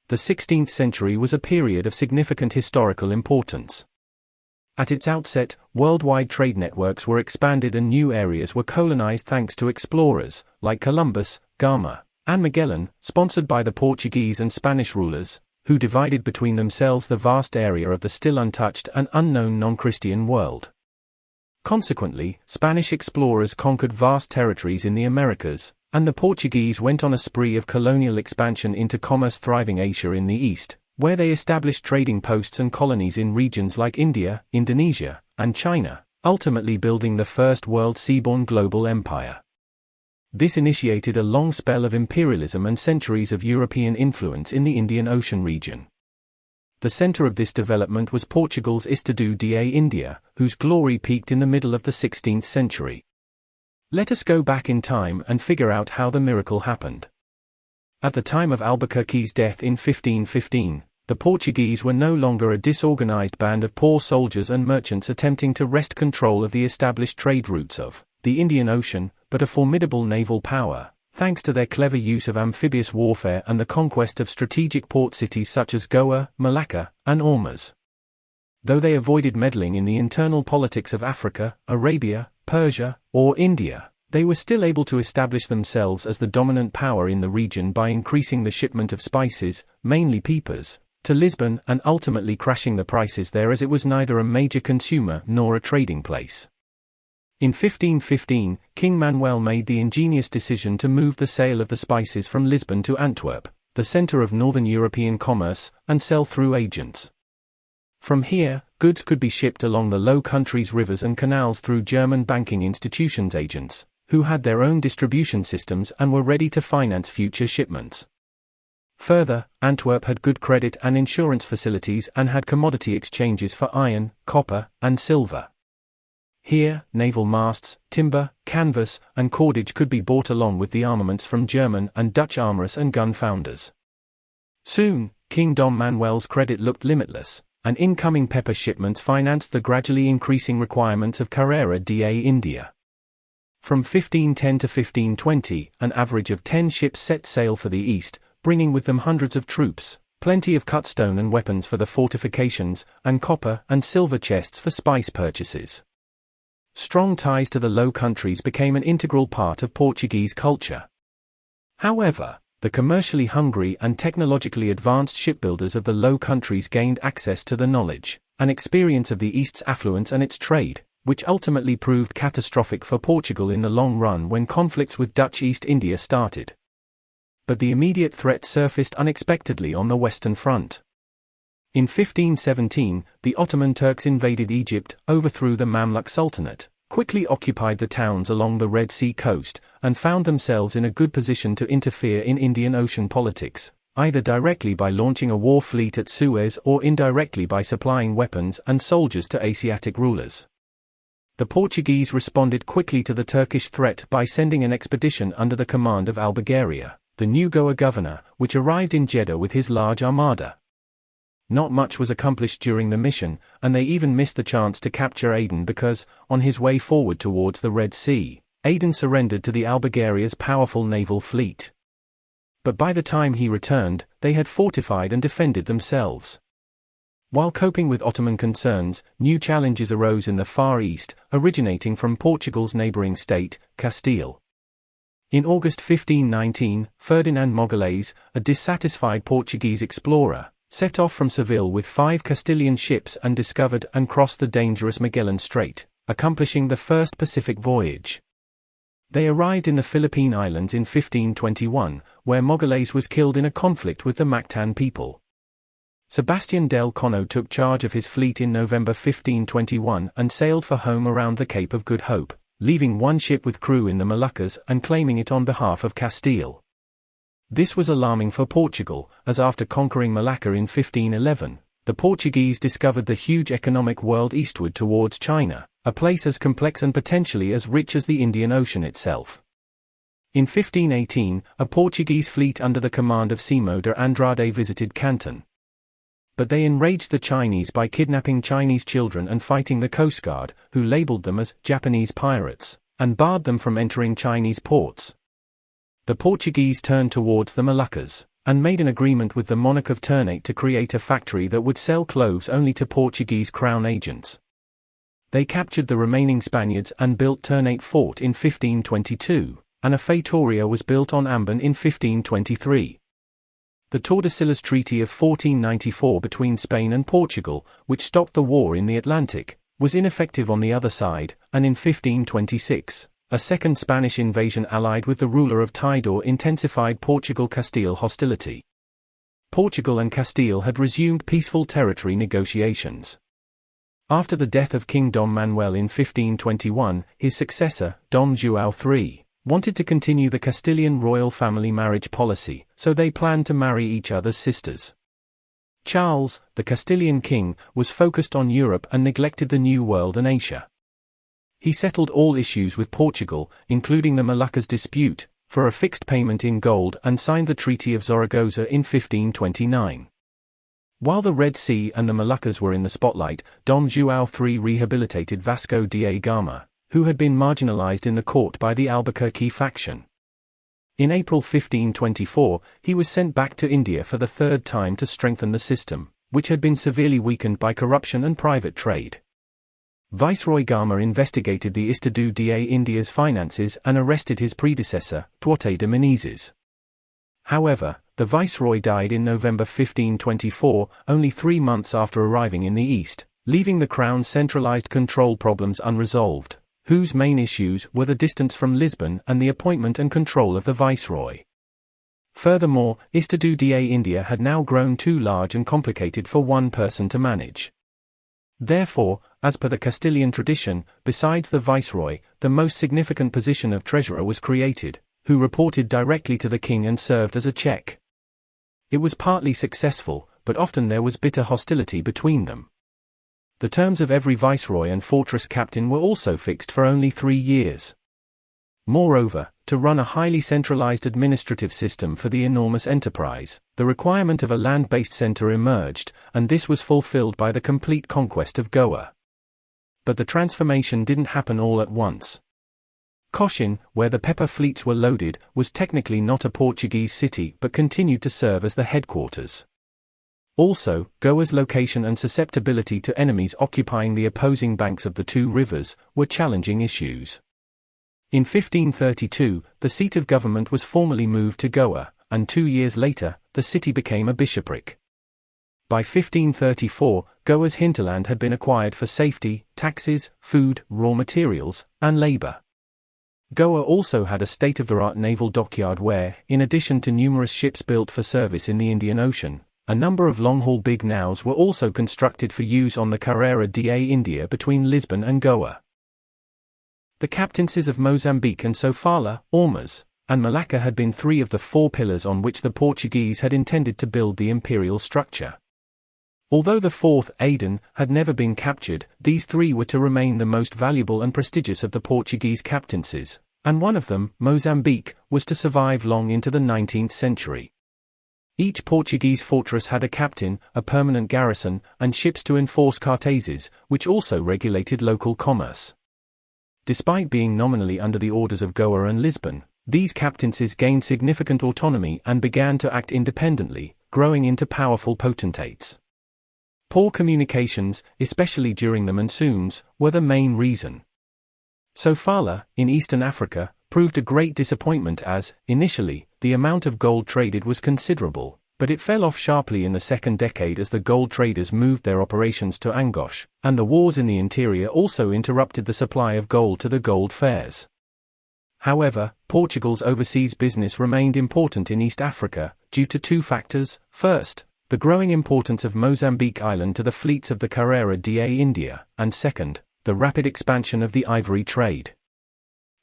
the 16th century was a period of significant historical importance. At its outset, worldwide trade networks were expanded and new areas were colonized thanks to explorers, like Columbus, Gama, and Magellan, sponsored by the Portuguese and Spanish rulers, who divided between themselves the vast area of the still untouched and unknown non-Christian world. Consequently, Spanish explorers conquered vast territories in the Americas, and the Portuguese went on a spree of colonial expansion into commerce-thriving Asia in the east, where they established trading posts and colonies in regions like India, Indonesia, and China, ultimately building the first world seaborne global empire. This initiated a long spell of imperialism and centuries of European influence in the Indian Ocean region. The center of this development was Portugal's Estado da India, whose glory peaked in the middle of the 16th century. Let us go back in time and figure out how the miracle happened. At the time of Albuquerque's death in 1515, the Portuguese were no longer a disorganized band of poor soldiers and merchants attempting to wrest control of the established trade routes of the Indian Ocean, but a formidable naval power, thanks to their clever use of amphibious warfare and the conquest of strategic port cities such as Goa, Malacca, and Ormuz. Though they avoided meddling in the internal politics of Africa, Arabia, Persia, or India, they were still able to establish themselves as the dominant power in the region by increasing the shipment of spices, mainly peppers, to Lisbon and ultimately crashing the prices there as it was neither a major consumer nor a trading place. In 1515, King Manuel made the ingenious decision to move the sale of the spices from Lisbon to Antwerp, the center of northern European commerce, and sell through agents. From here, goods could be shipped along the Low Countries rivers and canals through German banking institutions' agents, who had their own distribution systems and were ready to finance future shipments. Further, Antwerp had good credit and insurance facilities and had commodity exchanges for iron, copper, and silver. Here, naval masts, timber, canvas, and cordage could be bought along with the armaments from German and Dutch armorers and gun founders. Soon, King Dom Manuel's credit looked limitless, and incoming pepper shipments financed the gradually increasing requirements of Carrera da India. From 1510 to 1520, an average of 10 ships set sail for the east, bringing with them hundreds of troops, plenty of cut stone and weapons for the fortifications, and copper and silver chests for spice purchases. Strong ties to the Low Countries became an integral part of Portuguese culture. However, the commercially hungry and technologically advanced shipbuilders of the Low Countries gained access to the knowledge and experience of the East's affluence and its trade, which ultimately proved catastrophic for Portugal in the long run when conflicts with Dutch East India started. But the immediate threat surfaced unexpectedly on the Western Front. In 1517, the Ottoman Turks invaded Egypt, overthrew the Mamluk Sultanate, quickly occupied the towns along the Red Sea coast, and found themselves in a good position to interfere in Indian Ocean politics, either directly by launching a war fleet at Suez or indirectly by supplying weapons and soldiers to Asiatic rulers. The Portuguese responded quickly to the Turkish threat by sending an expedition under the command of Albugaria, the new Goa governor, which arrived in Jeddah with his large armada. Not much was accomplished during the mission, and they even missed the chance to capture Aden because, on his way forward towards the Red Sea, Aden surrendered to the Albugaria's powerful naval fleet. But by the time he returned, they had fortified and defended themselves. While coping with Ottoman concerns, new challenges arose in the Far East, originating from Portugal's neighboring state, Castile. In August 1519, Ferdinand Mogalés, a dissatisfied Portuguese explorer, set off from Seville with 5 Castilian ships and discovered and crossed the dangerous Magellan Strait, accomplishing the first Pacific voyage. They arrived in the Philippine Islands in 1521, where Mogalés was killed in a conflict with the Mactan people. Sebastián del Cano took charge of his fleet in November 1521 and sailed for home around the Cape of Good Hope, leaving one ship with crew in the Moluccas and claiming it on behalf of Castile. This was alarming for Portugal, as after conquering Malacca in 1511, the Portuguese discovered the huge economic world eastward towards China, a place as complex and potentially as rich as the Indian Ocean itself. In 1518, a Portuguese fleet under the command of Simão de Andrade visited Canton. But they enraged the Chinese by kidnapping Chinese children and fighting the Coast Guard, who labeled them as Japanese pirates, and barred them from entering Chinese ports. The Portuguese turned towards the Moluccas, and made an agreement with the monarch of Ternate to create a factory that would sell cloves only to Portuguese crown agents. They captured the remaining Spaniards and built Ternate Fort in 1522, and a feitoria was built on Ambon in 1523. The Tordesillas Treaty of 1494 between Spain and Portugal, which stopped the war in the Atlantic, was ineffective on the other side, and in 1526, a second Spanish invasion allied with the ruler of Tidor intensified Portugal-Castile hostility. Portugal and Castile had resumed peaceful territory negotiations. After the death of King Dom Manuel in 1521, his successor, Don João III, wanted to continue the Castilian royal family marriage policy, so they planned to marry each other's sisters. Charles, the Castilian king, was focused on Europe and neglected the New World and Asia. He settled all issues with Portugal, including the Moluccas dispute, for a fixed payment in gold and signed the Treaty of Zaragoza in 1529. While the Red Sea and the Moluccas were in the spotlight, Don João III rehabilitated Vasco da Gama, who had been marginalized in the court by the Albuquerque faction. In April 1524, he was sent back to India for the third time to strengthen the system, which had been severely weakened by corruption and private trade. Viceroy Gama investigated the Estado de India's finances and arrested his predecessor, Duarte de Menezes. However, the viceroy died in November 1524, only 3 months after arriving in the East, leaving the crown's centralized control problems unresolved, whose main issues were the distance from Lisbon and the appointment and control of the viceroy. Furthermore, Estado de India had now grown too large and complicated for one person to manage. Therefore, as per the Castilian tradition, besides the viceroy, the most significant position of treasurer was created, who reported directly to the king and served as a check. It was partly successful, but often there was bitter hostility between them. The terms of every viceroy and fortress captain were also fixed for only 3 years. Moreover, to run a highly centralized administrative system for the enormous enterprise, the requirement of a land-based center emerged, and this was fulfilled by the complete conquest of Goa. But the transformation didn't happen all at once. Cochin, where the pepper fleets were loaded, was technically not a Portuguese city but continued to serve as the headquarters. Also, Goa's location and susceptibility to enemies occupying the opposing banks of the two rivers were challenging issues. In 1532, the seat of government was formally moved to Goa, and 2 years later, the city became a bishopric. By 1534, Goa's hinterland had been acquired for safety, taxes, food, raw materials, and labor. Goa also had a state-of-the-art naval dockyard where, in addition to numerous ships built for service in the Indian Ocean, a number of long-haul big naus were also constructed for use on the Carreira da India between Lisbon and Goa. The captaincies of Mozambique and Sofala, Ormuz, and Malacca had been 3 of the 4 pillars on which the Portuguese had intended to build the imperial structure. Although the 4th, Aden, had never been captured, these 3 were to remain the most valuable and prestigious of the Portuguese captaincies, and one of them, Mozambique, was to survive long into the 19th century. Each Portuguese fortress had a captain, a permanent garrison, and ships to enforce cartazes, which also regulated local commerce. Despite being nominally under the orders of Goa and Lisbon, these captaincies gained significant autonomy and began to act independently, growing into powerful potentates. Poor communications, especially during the monsoons, were the main reason. Sofala, in eastern Africa, proved a great disappointment as, initially, the amount of gold traded was considerable, but it fell off sharply in the second decade as the gold traders moved their operations to Angoche, and the wars in the interior also interrupted the supply of gold to the gold fairs. However, Portugal's overseas business remained important in East Africa, due to 2 factors. First, the growing importance of Mozambique Island to the fleets of the Carreira da India, and second, the rapid expansion of the ivory trade.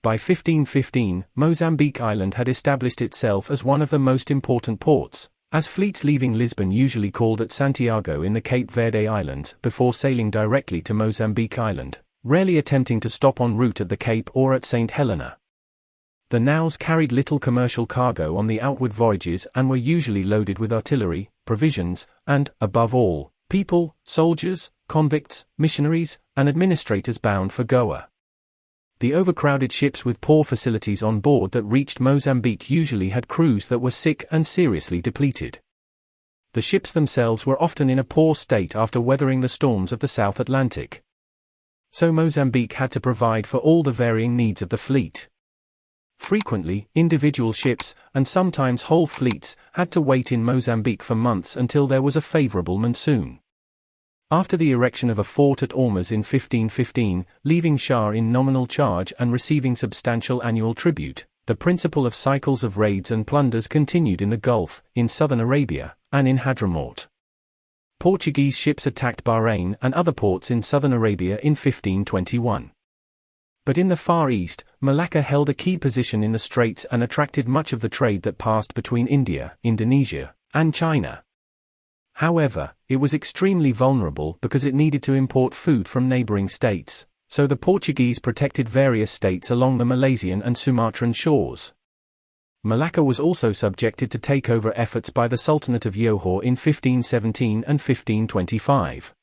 By 1515, Mozambique Island had established itself as one of the most important ports, as fleets leaving Lisbon usually called at Santiago in the Cape Verde Islands before sailing directly to Mozambique Island, rarely attempting to stop en route at the Cape or at St. Helena. The naus carried little commercial cargo on the outward voyages and were usually loaded with artillery, provisions, and, above all, people, soldiers, convicts, missionaries, and administrators bound for Goa. The overcrowded ships with poor facilities on board that reached Mozambique usually had crews that were sick and seriously depleted. The ships themselves were often in a poor state after weathering the storms of the South Atlantic. So Mozambique had to provide for all the varying needs of the fleet. Frequently, individual ships, and sometimes whole fleets, had to wait in Mozambique for months until there was a favorable monsoon. After the erection of a fort at Ormuz in 1515, leaving Shah in nominal charge and receiving substantial annual tribute, the principle of cycles of raids and plunders continued in the Gulf, in southern Arabia, and in Hadramaut. Portuguese ships attacked Bahrain and other ports in southern Arabia in 1521. But in the Far East, Malacca held a key position in the straits and attracted much of the trade that passed between India, Indonesia, and China. However, it was extremely vulnerable because it needed to import food from neighboring states, so the Portuguese protected various states along the Malaysian and Sumatran shores. Malacca was also subjected to takeover efforts by the Sultanate of Johor in 1517 and 1525.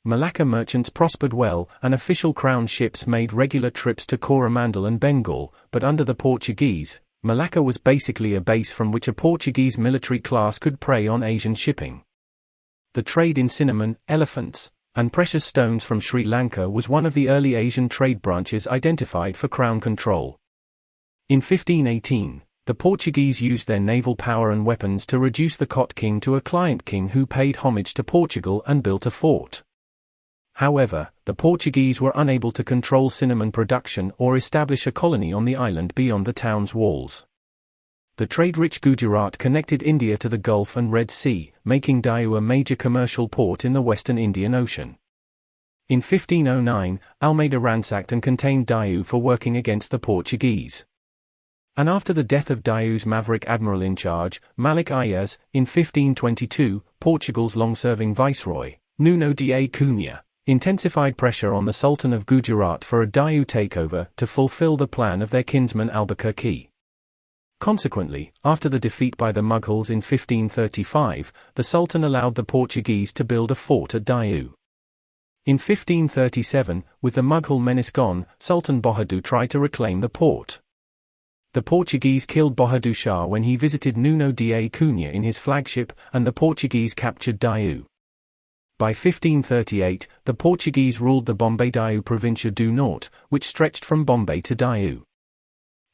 Malacca merchants prospered well, and official crown ships made regular trips to Coromandel and Bengal, but under the Portuguese, Malacca was basically a base from which a Portuguese military class could prey on Asian shipping. The trade in cinnamon, elephants, and precious stones from Sri Lanka was one of the early Asian trade branches identified for crown control. In 1518, the Portuguese used their naval power and weapons to reduce the Kot king to a client king who paid homage to Portugal and built a fort. However, the Portuguese were unable to control cinnamon production or establish a colony on the island beyond the town's walls. The trade-rich Gujarat connected India to the Gulf and Red Sea, making Diu a major commercial port in the western Indian Ocean. In 1509, Almeida ransacked and contained Diu for working against the Portuguese. And after the death of Diu's maverick admiral in charge, Malik Ayaz, in 1522, Portugal's long-serving viceroy, Nuno de Cunha, intensified pressure on the Sultan of Gujarat for a Diu takeover to fulfill the plan of their kinsman Albuquerque. Consequently, after the defeat by the Mughals in 1535, the Sultan allowed the Portuguese to build a fort at Diu. In 1537, with the Mughal menace gone, Sultan Bahadur tried to reclaim the port. The Portuguese killed Bahadur Shah when he visited Nuno de Cunha in his flagship, and the Portuguese captured Diu. By 1538, the Portuguese ruled the Bombay-Diu Provincia do Norte, which stretched from Bombay to Diu.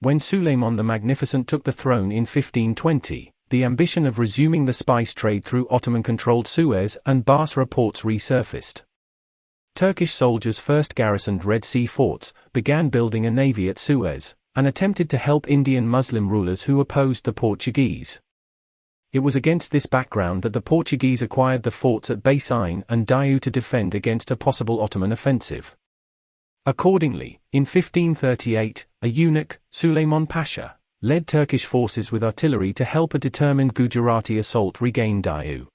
When Suleiman the Magnificent took the throne in 1520, the ambition of resuming the spice trade through Ottoman-controlled Suez and Basra ports resurfaced. Turkish soldiers first garrisoned Red Sea forts, began building a navy at Suez, and attempted to help Indian Muslim rulers who opposed the Portuguese. It was against this background that the Portuguese acquired the forts at Bais Ain and Diu to defend against a possible Ottoman offensive. Accordingly, in 1538, a eunuch, Suleiman Pasha, led Turkish forces with artillery to help a determined Gujarati assault regain Diu.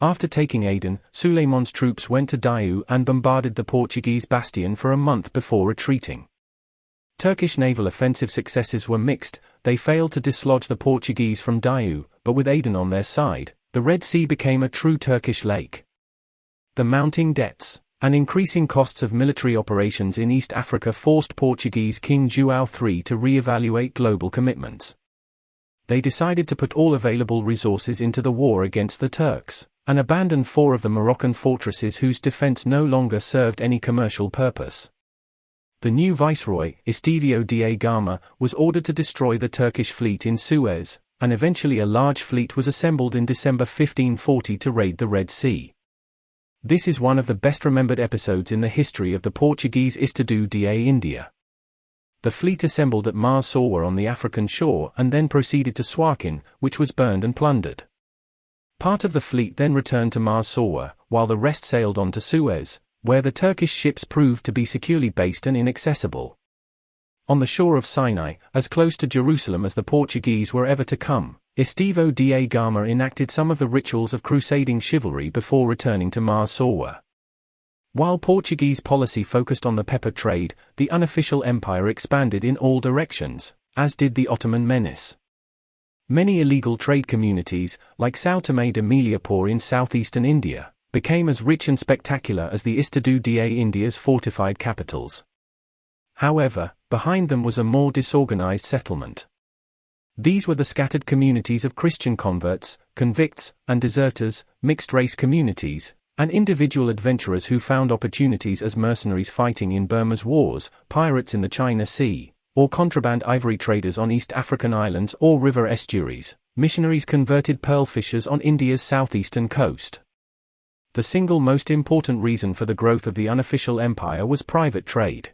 After taking Aden, Suleiman's troops went to Diu and bombarded the Portuguese bastion for a month before retreating. Turkish naval offensive successes were mixed. They failed to dislodge the Portuguese from Diu, but with Aden on their side, the Red Sea became a true Turkish lake. The mounting debts and increasing costs of military operations in East Africa forced Portuguese King João III to re-evaluate global commitments. They decided to put all available resources into the war against the Turks, and abandon 4 of the Moroccan fortresses whose defense no longer served any commercial purpose. The new viceroy, Estevão da Gama, was ordered to destroy the Turkish fleet in Suez, and eventually a large fleet was assembled in December 1540 to raid the Red Sea. This is one of the best-remembered episodes in the history of the Portuguese Estado da India. The fleet assembled at Marsawa on the African shore and then proceeded to Suakin, which was burned and plundered. Part of the fleet then returned to Marsawa, while the rest sailed on to Suez, where the Turkish ships proved to be securely based and inaccessible. On the shore of Sinai, as close to Jerusalem as the Portuguese were ever to come, Estevão da Gama enacted some of the rituals of crusading chivalry before returning to Marsawa. While Portuguese policy focused on the pepper trade, the unofficial empire expanded in all directions, as did the Ottoman menace. Many illegal trade communities, like São Tomé de Meliapore in southeastern India, became as rich and spectacular as the Estado da India's fortified capitals. However, behind them was a more disorganized settlement. These were the scattered communities of Christian converts, convicts, and deserters, mixed-race communities, and individual adventurers who found opportunities as mercenaries fighting in Burma's wars, pirates in the China Sea, or contraband ivory traders on East African islands or river estuaries, missionaries converted pearl fishers on India's southeastern coast. The single most important reason for the growth of the unofficial empire was private trade.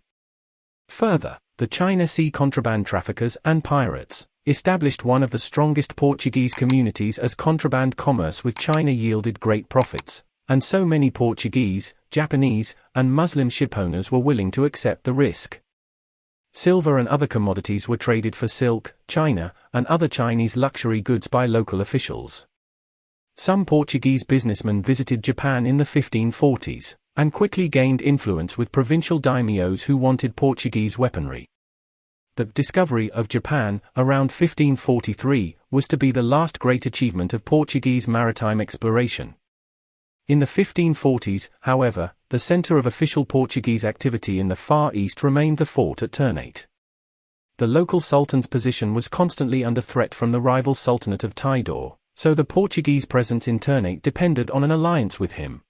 Further, the China Sea contraband traffickers and pirates established one of the strongest Portuguese communities as contraband commerce with China yielded great profits, and so many Portuguese, Japanese, and Muslim shipowners were willing to accept the risk. Silver and other commodities were traded for silk, china, and other Chinese luxury goods by local officials. Some Portuguese businessmen visited Japan in the 1540s, and quickly gained influence with provincial daimyos who wanted Portuguese weaponry. The discovery of Japan, around 1543, was to be the last great achievement of Portuguese maritime exploration. In the 1540s, however, the center of official Portuguese activity in the Far East remained the fort at Ternate. The local sultan's position was constantly under threat from the rival Sultanate of Tidore, so the Portuguese presence in Ternate depended on an alliance with him.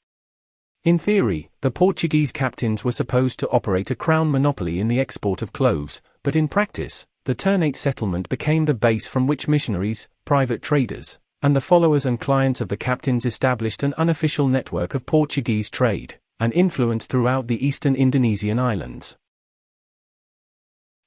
In theory, the Portuguese captains were supposed to operate a crown monopoly in the export of cloves, but in practice, the Ternate settlement became the base from which missionaries, private traders, and the followers and clients of the captains established an unofficial network of Portuguese trade and influence throughout the eastern Indonesian islands.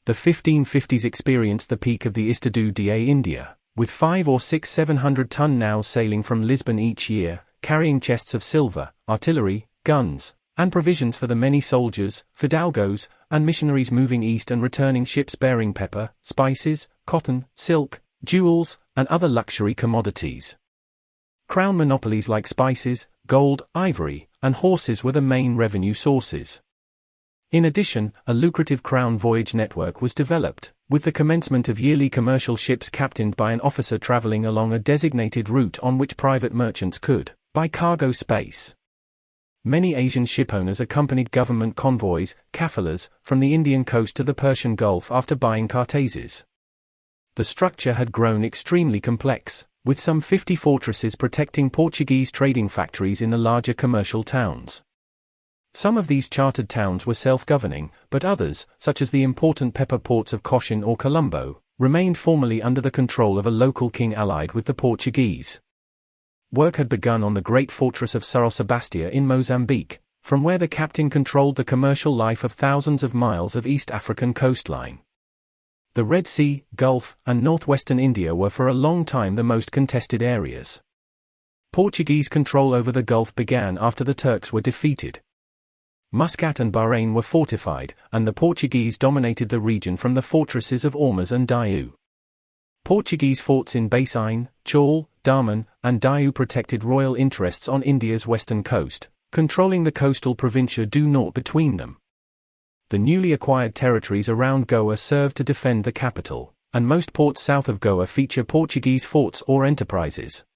The 1550s experienced the peak of the Estado da India, with 5 or 6 700-ton naus sailing from Lisbon each year, carrying chests of silver, artillery, guns, and provisions for the many soldiers, fidalgos, and missionaries moving east and returning ships bearing pepper, spices, cotton, silk, jewels, and other luxury commodities. Crown monopolies like spices, gold, ivory, and horses were the main revenue sources. In addition, a lucrative crown voyage network was developed, with the commencement of yearly commercial ships captained by an officer traveling along a designated route on which private merchants could buy cargo space. Many Asian shipowners accompanied government convoys, kafilas, from the Indian coast to the Persian Gulf after buying cartazes. The structure had grown extremely complex, with some 50 fortresses protecting Portuguese trading factories in the larger commercial towns. Some of these chartered towns were self-governing, but others, such as the important pepper ports of Cochin or Colombo, remained formally under the control of a local king allied with the Portuguese. Work had begun on the great fortress of Cerro Sebastia in Mozambique, from where the captain controlled the commercial life of thousands of miles of East African coastline. The Red Sea, Gulf, and northwestern India were for a long time the most contested areas. Portuguese control over the Gulf began after the Turks were defeated. Muscat and Bahrain were fortified, and the Portuguese dominated the region from the fortresses of Ormuz and Diu. Portuguese forts in Bassein, Chaul, Daman, and Diu protected royal interests on India's western coast, controlling the coastal provincia du Nord between them. The newly acquired territories around Goa served to defend the capital, and most ports south of Goa feature Portuguese forts or enterprises.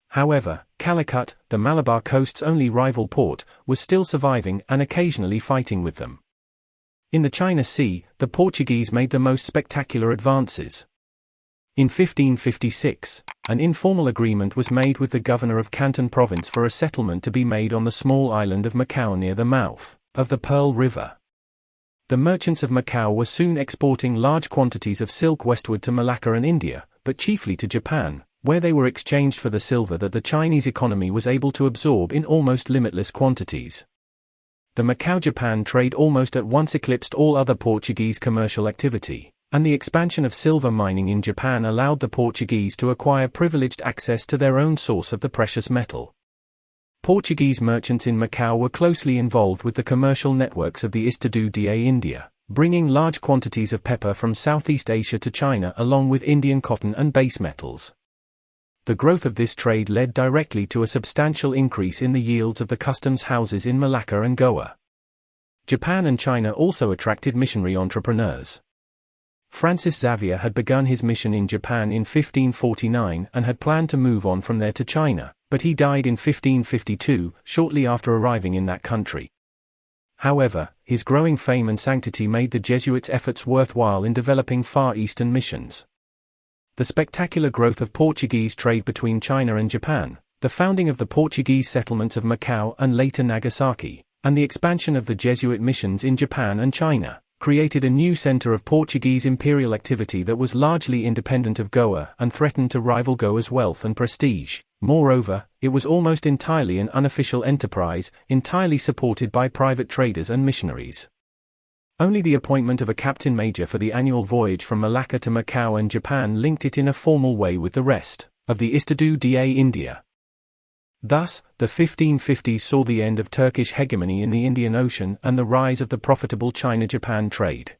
However, Calicut, the Malabar coast's only rival port, was still surviving and occasionally fighting with them. In the China Sea, the Portuguese made the most spectacular advances. In 1556, an informal agreement was made with the governor of Canton province for a settlement to be made on the small island of Macau near the mouth of the Pearl River. The merchants of Macau were soon exporting large quantities of silk westward to Malacca and India, but chiefly to Japan, where they were exchanged for the silver that the Chinese economy was able to absorb in almost limitless quantities. The Macau-Japan trade almost at once eclipsed all other Portuguese commercial activity, and the expansion of silver mining in Japan allowed the Portuguese to acquire privileged access to their own source of the precious metal. Portuguese merchants in Macau were closely involved with the commercial networks of the Estado da India, bringing large quantities of pepper from Southeast Asia to China along with Indian cotton and base metals. The growth of this trade led directly to a substantial increase in the yields of the customs houses in Malacca and Goa. Japan and China also attracted missionary entrepreneurs. Francis Xavier had begun his mission in Japan in 1549 and had planned to move on from there to China, but he died in 1552, shortly after arriving in that country. However, his growing fame and sanctity made the Jesuits' efforts worthwhile in developing Far Eastern missions. The spectacular growth of Portuguese trade between China and Japan, the founding of the Portuguese settlements of Macau and later Nagasaki, and the expansion of the Jesuit missions in Japan and China, created a new center of Portuguese imperial activity that was largely independent of Goa and threatened to rival Goa's wealth and prestige. Moreover, it was almost entirely an unofficial enterprise, entirely supported by private traders and missionaries. Only the appointment of a captain major for the annual voyage from Malacca to Macau and Japan linked it in a formal way with the rest of the Estado da India. Thus, the 1550s saw the end of Turkish hegemony in the Indian Ocean and the rise of the profitable China-Japan trade.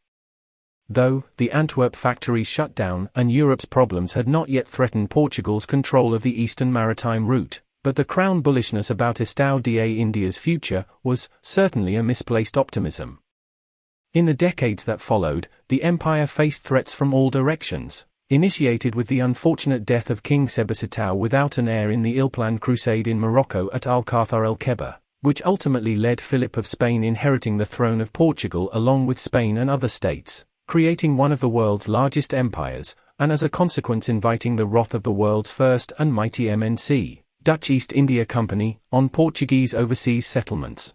Though the Antwerp factories shut down and Europe's problems had not yet threatened Portugal's control of the eastern maritime route, but the Crown bullishness about Estado da India's future was certainly a misplaced optimism. In the decades that followed, the empire faced threats from all directions, initiated with the unfortunate death of King Sebastopol without an heir in the ill-planned crusade in Morocco at Alcázar el Kebir, which ultimately led Philip of Spain inheriting the throne of Portugal along with Spain and other states, creating one of the world's largest empires, and as a consequence inviting the wrath of the world's first and mighty MNC, Dutch East India Company, on Portuguese overseas settlements.